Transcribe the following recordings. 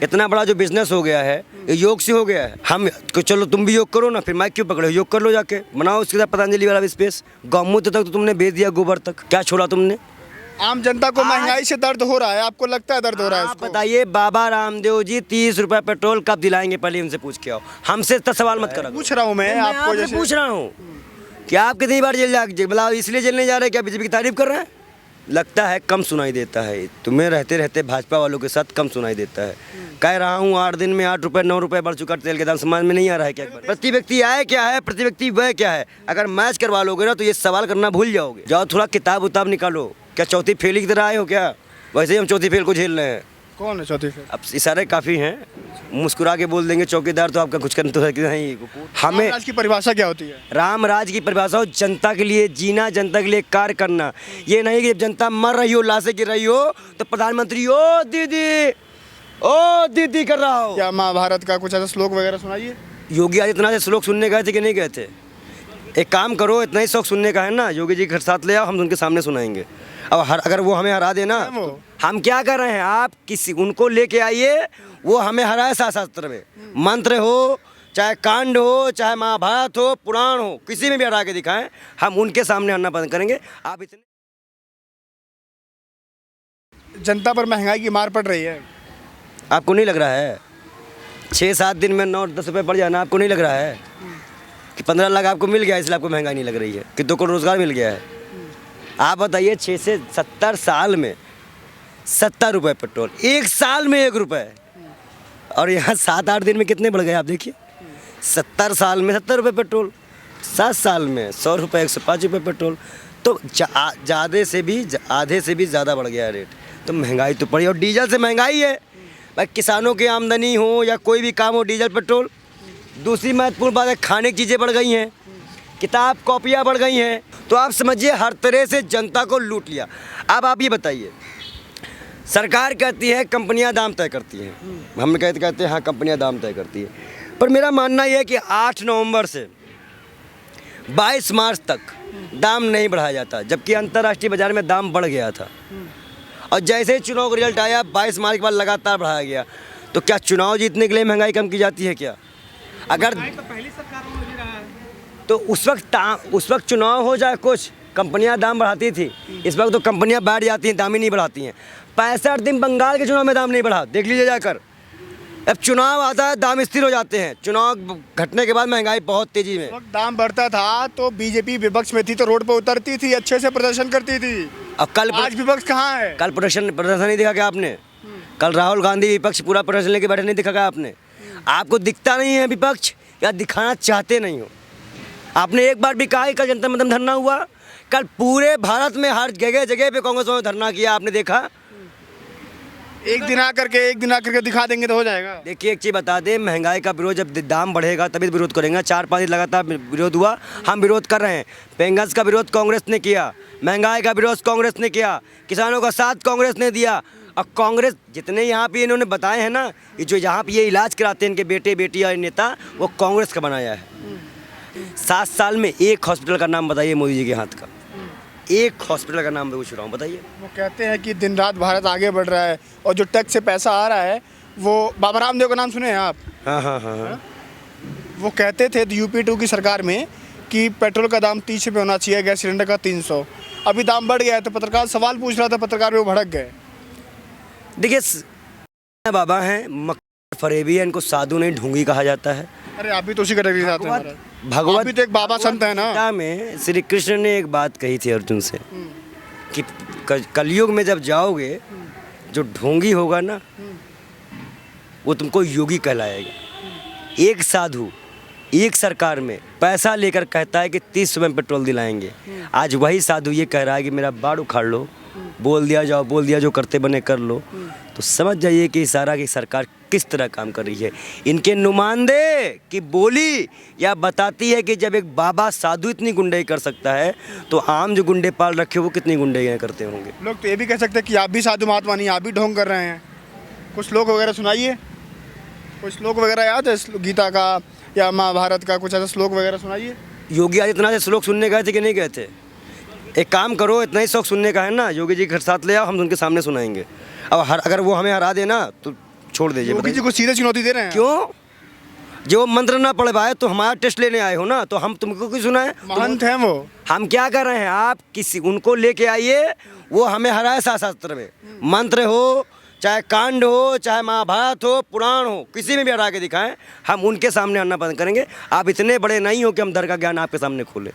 इतना बड़ा जो बिजनेस हो गया है ये योग से हो गया है। हम चलो तुम भी योग करो ना, फिर माइक क्यों पकड़ो, योग कर लो जाके, बनाओ उसके साथ पतंजलि वाला स्पेस। गौमूत्र तक तो तुमने बेच दिया, गोबर तक, क्या छोड़ा तुमने? आम जनता को महंगाई से दर्द हो रहा है, आपको लगता है दर्द हो रहा है आप उसको? बताइए बाबा रामदेव जी 30 रुपए पेट्रोल कब दिलाएंगे, पहले उनसे पूछ के आओ, हमसे इतना सवाल मत करो। पूछ रहा हूँ मैं आपको, आपसे जैसे पूछ रहा हूँ कि आप कितनी बार जेल मतलब इसलिए जेल नहीं जा रहे, क्या बीजेपी की तारीफ कर रहे हैं? लगता है कम सुनाई देता है तुम्हें, रहते रहते भाजपा वालों के साथ कम सुनाई देता है। कह रहा हूँ 8 दिन में 8 रुपए 9 रुपए बढ़ चुका तेल के दाम, समझ में नहीं आ रहा है क्या? प्रति व्यक्ति आय क्या है, प्रति व्यक्ति वह क्या है? अगर मैच करवा लोगे ना तो ये सवाल करना भूल जाओगे। जाओ थोड़ा किताब उताब निकालो, क्या चौथी फेल की तरह आए हो क्या? वैसे ही हम चौथी फेल को झेल रहे हैं। कौन है चौथी फेल? अब इशारे काफ़ी हैं, मुस्कुरा के बोल देंगे चौकीदार तो आपका कुछ करना तो है कि नहीं। हमें राज की परिभाषा क्या होती है? राम राज की परिभाषा हो जनता के लिए जीना, जनता के लिए कार्य करना। ये नहीं कि जब जनता मर रही हो, लाशें गिर रही हो तो प्रधानमंत्री ओ दीदी कर रहा हो। क्या महाभारत का कुछ ऐसा श्लोक वगैरह सुनाइए। योगी आदित्यनाथ से श्लोक सुनने गए थे कि नहीं गए थे? एक काम करो, इतना ही शौक सुनने का है ना, योगी जी के साथ ले आओ, हम उनके सामने सुनाएंगे। अब अगर वो हमें हरा देना तो हम क्या कर रहे हैं, आप किसी उनको लेके आइए, वो हमें हराए शास्त्र में, मंत्र हो चाहे कांड हो चाहे महाभारत हो पुराण हो, किसी में भी हरा के दिखाएं, हम उनके सामने हरना पसंद करेंगे। आप इतने जनता पर महंगाई की मार पड़ रही है, आपको नहीं लग रहा है? 6-7 दिन में 9-10 रुपये बढ़ जाना, आपको नहीं लग रहा है कि 15 लाख आपको मिल गया इसलिए आपको महंगाई नहीं लग रही है? कितनों को रोजगार मिल गया है? आप बताइए 6 से 70 साल में 70 रुपये पेट्रोल, 1 साल में 1 रुपये, और यहाँ 7-8 दिन में कितने बढ़ गए आप देखिए। 70 साल में 70 रुपये पेट्रोल, 7 साल में 100 रुपये 105 रुपये पेट्रोल, तो ज़्यादा से भी आधे से भी ज़्यादा बढ़ गया रेट। तो महंगाई तो पड़ी, और डीजल से महंगाई है भाई, किसानों की आमदनी हो या कोई भी काम हो, डीजल पेट्रोल। दूसरी महत्वपूर्ण बात है, खाने की चीज़ें बढ़ गई हैं, किताब कॉपियाँ बढ़ गई हैं, तो आप समझिए हर तरह से जनता को लूट लिया। अब आप ये बताइए, सरकार कहती है कंपनियां दाम तय करती हैं, हम कहते हैं हाँ कंपनियां दाम तय करती है, पर मेरा मानना यह है कि 8 नवंबर से 22 मार्च तक दाम नहीं बढ़ाया जाता, जबकि अंतर्राष्ट्रीय बाजार में दाम बढ़ गया था। और जैसे ही चुनाव का रिजल्ट आया 22 मार्च के बाद लगातार बढ़ाया गया, तो क्या चुनाव जीतने के लिए महंगाई कम की जाती है क्या? अगर तो पहली सरकारों में भी रहा है, तो उस वक्त चुनाव हो जाए कुछ, कंपनियां दाम बढ़ाती थी, इस वक्त तो कंपनियां बैठ जाती हैं, दाम ही नहीं बढ़ाती हैं। 65 दिन बंगाल के चुनाव में दाम नहीं बढ़ा, देख लीजिए जाकर। अब चुनाव आता है दाम स्थिर हो जाते हैं, चुनाव घटने के बाद महंगाई बहुत तेजी में। वक्त दाम बढ़ता था तो बीजेपी विपक्ष में थी तो रोड पर उतरती थी, अच्छे से प्रदर्शन करती थी। अब कल आज विपक्ष कहाँ है? कल प्रदर्शन नहीं दिखा क्या आपने? कल राहुल गांधी विपक्ष पूरा प्रदर्शन लेके बैठे नहीं दिखा क्या आपने? आपको दिखता नहीं है विपक्ष, या दिखाना चाहते नहीं हो? आपने एक बार भी कहा कि कल जनता मंच धरना हुआ? कल पूरे भारत में हर जगह जगह पे कांग्रेस ने धरना किया, आपने देखा? एक दिन आकर के दिखा देंगे तो हो जाएगा। देखिए एक चीज़ बता दें, महंगाई का विरोध जब दाम बढ़ेगा तभी तो विरोध करेंगे। 4-5 दिन लगातार विरोध हुआ, हम विरोध कर रहे हैं। पेंगस का विरोध कांग्रेस ने किया, महंगाई का विरोध कांग्रेस ने किया, किसानों का साथ कांग्रेस ने दिया। और कांग्रेस जितने यहाँ पे इन्होंने बताए हैं ना, ये जो यहाँ पे ये इलाज कराते हैं इनके बेटे बेटी और नेता, वो कांग्रेस का बनाया है। 7 साल में एक हॉस्पिटल का नाम बताइए मोदी जी के हाथ का, एक हॉस्पिटल का नाम पूछ रहा हूँ, बताइए। वो कहते हैं कि दिन रात भारत आगे बढ़ रहा है, और जो टैक्स से पैसा आ रहा है वो बाबा रामदेव का नाम सुने हैं आप? हाँ। वो कहते थे UP 2 की सरकार में कि पेट्रोल का दाम 30 रुपये होना चाहिए, गैस सिलेंडर का 300। अभी दाम बढ़ गया है, तो पत्रकार सवाल पूछ रहा था, पत्रकार वो भड़क गए। देखिए बाबा हैं, फरेबी है, इनको साधु नहीं ढोंगी कहा जाता है। अरे आप भी तो उसी कैटेगरी से आते हैं। भगवत भी तो एक बाबा संत है ना। गीता में श्री कृष्ण ने एक बात कही थी अर्जुन से कि कलयुग में जब जाओगे, जो ढोंगी होगा ना वो तुमको योगी कहलाएगा। एक साधु एक सरकार में पैसा लेकर कहता है कि 30 रुपये में पेट्रोल दिलाएंगे, आज वही साधु ये कह रहा है कि मेरा बाड़ उखाड़ लो, बोल दिया जो करते बने कर लो। तो समझ जाइए कि इशारा की सरकार किस तरह काम कर रही है। इनके नुमाइंदे की बोली या बताती है कि जब एक बाबा साधु इतनी गुंडाई कर सकता है तो आम जो गुंडे पाल रखे वो कितनी गुंडाई करते होंगे। लोग तो ये भी कह सकते हैं कि आप भी साधु महात्मा नहीं, आप भी ढोंग कर रहे हैं। कुछ श्लोक वगैरह सुनाइए, कुछ श्लोक वगैरह याद है गीता का या महाभारत का, कुछ ऐसा श्लोक वगैरह सुनाइए। योगी आदित्यनाथ से श्लोक सुनने गए थे कि नहीं गए थे? एक काम करो, इतना ही शौक सुनने का है ना, योगी जी के साथ ले आओ, हम उनके सामने सुनाएंगे। अब अगर वो हमें हरा देना तो छोड़ दीजिए। योगी जी को सीधे चुनौती दे रहे हैं। क्यों? जो मंत्र ना पढ़ पाए तो हमारा टेस्ट लेने आए हो ना, तो हम तुमको क्यों सुनाए? महंत हैं वो। हम क्या कर रहे हैं? आप किसी उनको लेके आइए, वो हमें हराए शास्त्र में। मंत्र हो, चाहे कांड हो, चाहे महाभारत हो, पुराण हो, किसी में भी हरा के दिखाएं, हम उनके सामने आना बंद करेंगे। आप इतने बड़े नहीं हो कि हम धर्म का ज्ञान आपके सामने खोलें,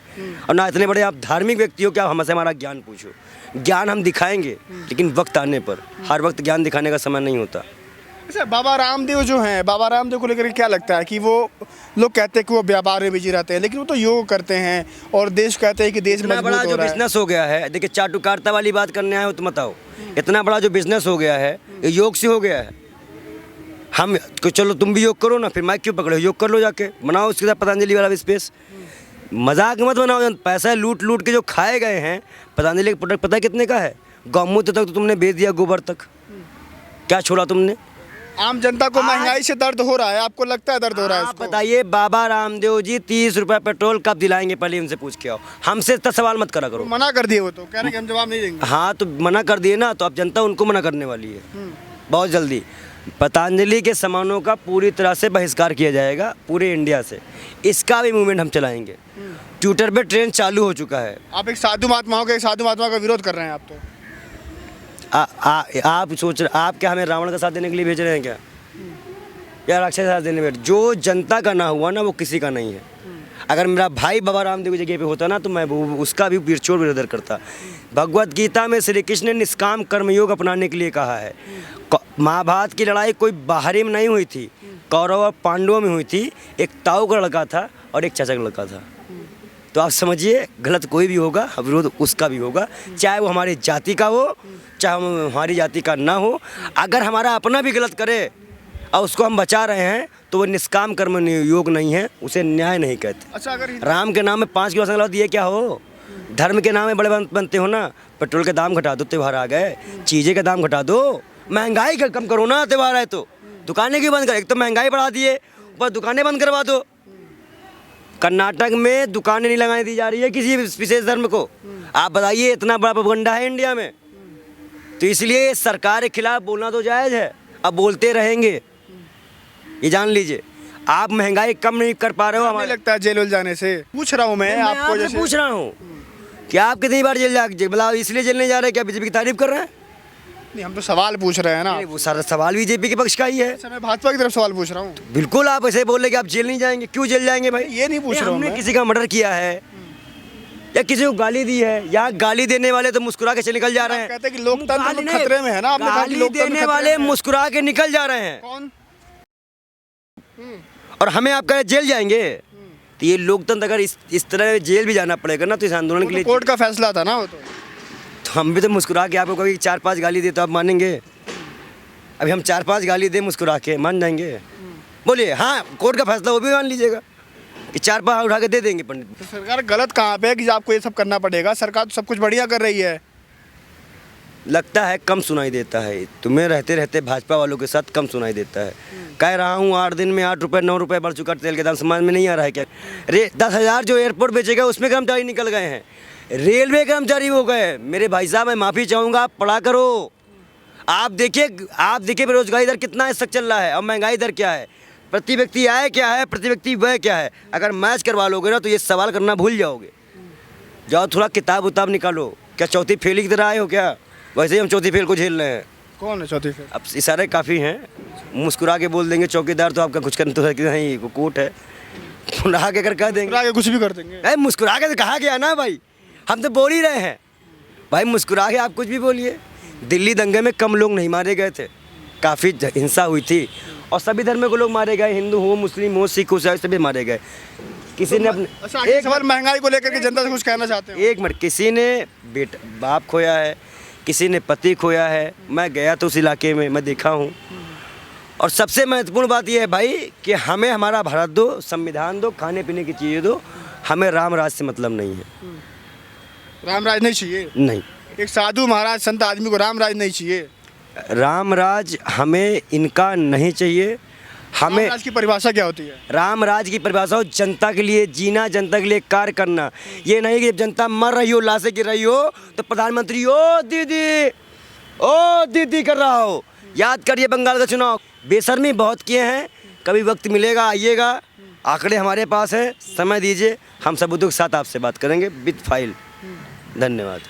और ना इतने बड़े आप धार्मिक व्यक्ति हो कि आप हमसे हमारा ज्ञान पूछो। ज्ञान हम दिखाएंगे, लेकिन वक्त आने पर। हर वक्त ज्ञान दिखाने का समय नहीं होता। अच्छा, बाबा रामदेव जो हैं, बाबा रामदेव को लेकर क्या लगता है कि वो लोग कहते हैं कि वो व्यापार में बिजी रहते हैं, लेकिन वो तो योग करते हैं और देश कहते हैं कि देश इतना मजबूत बड़ा हो जो रहा है। बिजनेस हो गया है, देखिए चाटुकारिता वाली बात करने आए हो तो बताओ, इतना बड़ा जो बिजनेस हो गया है, ये योग से हो गया है। हम चलो तुम भी योग करो ना, फिर माइक क्यों पकड़े? योग कर लो जाके, बनाओ उसके साथ पतंजलि वाला स्पेस। मजाक मत बनाओ। पैसा लूट लूट के जो खाए गए हैं, पतंजलि का प्रोडक्ट पता है कितने का है? गौमूत्र तक तो तुमने बेच दिया, गोबर तक। क्या छोड़ा तुमने? आम जनता को महंगाई से दर्द हो रहा है, आपको लगता है दर्द हो रहा है आप उसको? बताइए, बाबा रामदेव जी 30 रुपए पेट्रोल कब दिलाएंगे? पहले उनसे पूछ के आओ, हमसे इतना सवाल मत करा करो। मना कर दिए वो, तो कह रहे हैं कि हम जवाब नहीं देंगे। हाँ, तो मना कर दिए ना, तो अब जनता उनको मना करने वाली है बहुत जल्दी। पतंजलि के सामानों का पूरी तरह से बहिष्कार किया जाएगा पूरे इंडिया से। इसका भी मूवमेंट हम चलाएंगे। ट्विटर पे ट्रेंड चालू हो चुका है। आप एक साधु महात्मा हो, एक साधु महात्मा का विरोध कर रहे हैं आप तो। आप सोच रहे, आप क्या हमें रावण का साथ देने के लिए भेज रहे हैं क्या, या राक्षस का साथ देने में? जो जनता का ना हुआ ना, वो किसी का नहीं है। अगर मेरा भाई बाबा रामदेव की जगह पे होता ना, तो मैं उसका भी बिरचोर विरोध करता। भगवत गीता में श्री कृष्ण ने निष्काम कर्मयोग अपनाने के लिए कहा है। महाभारत की लड़ाई कोई बाहरी में नहीं हुई थी, कौरव और पांडवों में हुई थी। एक ताऊ का लड़का था और एक चाचा का लड़का था। तो आप समझिए, गलत कोई भी होगा, विरोध उसका भी होगा, चाहे वो हमारी जाति का हो, चाहे हमारी जाति का ना हो। अगर हमारा अपना भी गलत करे और उसको हम बचा रहे हैं, तो वो निष्काम कर्म योग नहीं है, उसे न्याय नहीं कहते। अच्छा, अगर राम के नाम में 5 किलो संकल्प दिए क्या हो? धर्म के नाम में बड़े बनते हो ना। पेट्रोल के दाम घटा दो, त्योहार आ गए। चीज़ें के दाम घटा दो, महंगाई का कम करो ना। त्योहार है तो दुकानें क्यों बंद कर? एक तो महंगाई बढ़ा दिए, ऊपर दुकानें बंद करवा दो। कर्नाटक में दुकानें नहीं लगाने दी जा रही है किसी विशेष धर्म को। आप बताइए, इतना बड़ा प्रोपेगेंडा है इंडिया में। तो इसलिए सरकार के खिलाफ बोलना तो जायज़ है, अब बोलते रहेंगे, ये जान लीजिए। आप महंगाई कम नहीं कर पा रहे हो। हमें लगता है जेल वेल जाने से? पूछ रहा हूँ मैं आपको, आपसे जैसे पूछ रहा हूँ कि आप कितनी बार जेल मतलब इसलिए जेल नहीं जा रहे? क्या बीजेपी की तारीफ कर रहे हैं? नहीं, हम तो सवाल पूछ रहे हैं ना। वो सारा सवाल बीजेपी के पक्ष का ही है। अच्छा, मैं भाजपा की तरफ सवाल पूछ रहा हूँ। बिल्कुल, आप ऐसे बोल रहे कि आप जेल नहीं जाएंगे। क्यों जेल जाएंगे भाई? ये नहीं पूछ रहा हूँ हमने मैं। किसी का मर्डर किया है या किसी को गाली दी है? यहाँ गाली देने वाले तो मुस्कुरा के निकल जा रहे हैं। कहते हैं कि लोकतंत्र में खतरे में है ना। आपने कहा कि गाली लोकतंत्र देने खतरे वाले में है। मुस्कुरा के निकल जा रहे हैं, कौन? और हमें आप कह रहे जेल जाएंगे? तो ये लोकतंत्र अगर इस तरह जेल भी जाना पड़ेगा ना, तो इस आंदोलन वो के तो लिए कोर्ट का फैसला था ना वो तो। हम भी तो मुस्कुरा के आपको कभी 4-5 गाली दे तो आप मानेंगे? अभी हम 4-5 गाली दे मुस्कुरा के, मान जाएंगे? बोलिए। हाँ, कोर्ट का फैसला वो भी मान लीजिएगा कि 4-5 उठा के दे देंगे पंडित। तो सरकार गलत कहाँ पे है कि आपको ये सब करना पड़ेगा? सरकार तो सब कुछ बढ़िया कर रही है। लगता है कम सुनाई देता है तुम्हें, रहते रहते भाजपा वालों के साथ कम सुनाई देता है। कह रहा हूँ 8 दिन में 8 रुपये 9 रुपये बढ़ चुका तेल के दाम। समझ में नहीं आ रहा है क्या? 10,000 जो एयरपोर्ट बेचेगा उसमें कर्मचारी निकल गए हैं, रेलवे कर्मचारी हो गए। मेरे भाई साहब, मैं माफ़ी चाहूँगा, आप पढ़ा करो। आप देखिए बेरोजगारी दर कितना इस तक चल रहा है और महंगाई दर क्या है, प्रति व्यक्ति आय क्या है, प्रति व्यक्ति व्यय क्या है। अगर मैच करवा लोगे ना, तो ये सवाल करना भूल जाओगे। जाओ थोड़ा किताब उताब निकालो। क्या चौथी फेल की तरह आए हो क्या? वैसे ही हम चौथी फेल को झेल रहे हैं। कौन है चौथी फेल? अब इशारे काफ़ी हैं, मुस्कुरा के बोल देंगे चौकीदार, तो आपका कुछ करने तो नहीं, वो कोर्ट है, मुस्कुरा के कर कह देंगे। आगे कुछ भी कर देंगे। अरे मुस्कुरा के तो कहा गया ना भाई, हम तो बोल ही रहे हैं भाई। मुस्कुरा के आप कुछ भी बोलिए। दिल्ली दंगे में कम लोग नहीं मारे गए थे, काफ़ी हिंसा हुई थी और सभी धर्म के लोग मारे गए, हिंदू हो, मुस्लिम हो, सिख हो, सभी मारे गए। किसी ने अपने अच्छा, एक सवाल महंगाई को लेकर के जनता से कुछ कहना चाहते हैं? एक मिनट, किसी ने बाप खोया है, किसी ने पति खोया है। मैं गया तो उस इलाके में, मैं देखा हूँ। और सबसे महत्वपूर्ण बात यह है भाई कि हमें हमारा भारत दो, संविधान दो, खाने पीने की चीज़ें दो, हमें राम राज से मतलब नहीं है। राम राज नहीं चाहिए? नहीं। एक साधु महाराज संत आदमी को राम राज नहीं चाहिए? राम राज हमें इनका नहीं चाहिए। हमें राम राज की परिभाषा क्या होती है? राम राज की परिभाषा हो जनता के लिए जीना, जनता के लिए कार्य करना। ये नहीं कि जब जनता मर रही हो, लाशें गिर रही हो, तो प्रधानमंत्री ओ दीदी कर रहा हो। याद करिए बंगाल का चुनाव, बेशर्मी बहुत किए हैं। कभी वक्त मिलेगा आइएगा, आंकड़े हमारे पास हैं, समय दीजिए, हम सबूतों के साथ आपसे बात करेंगे विद फाइल। धन्यवाद।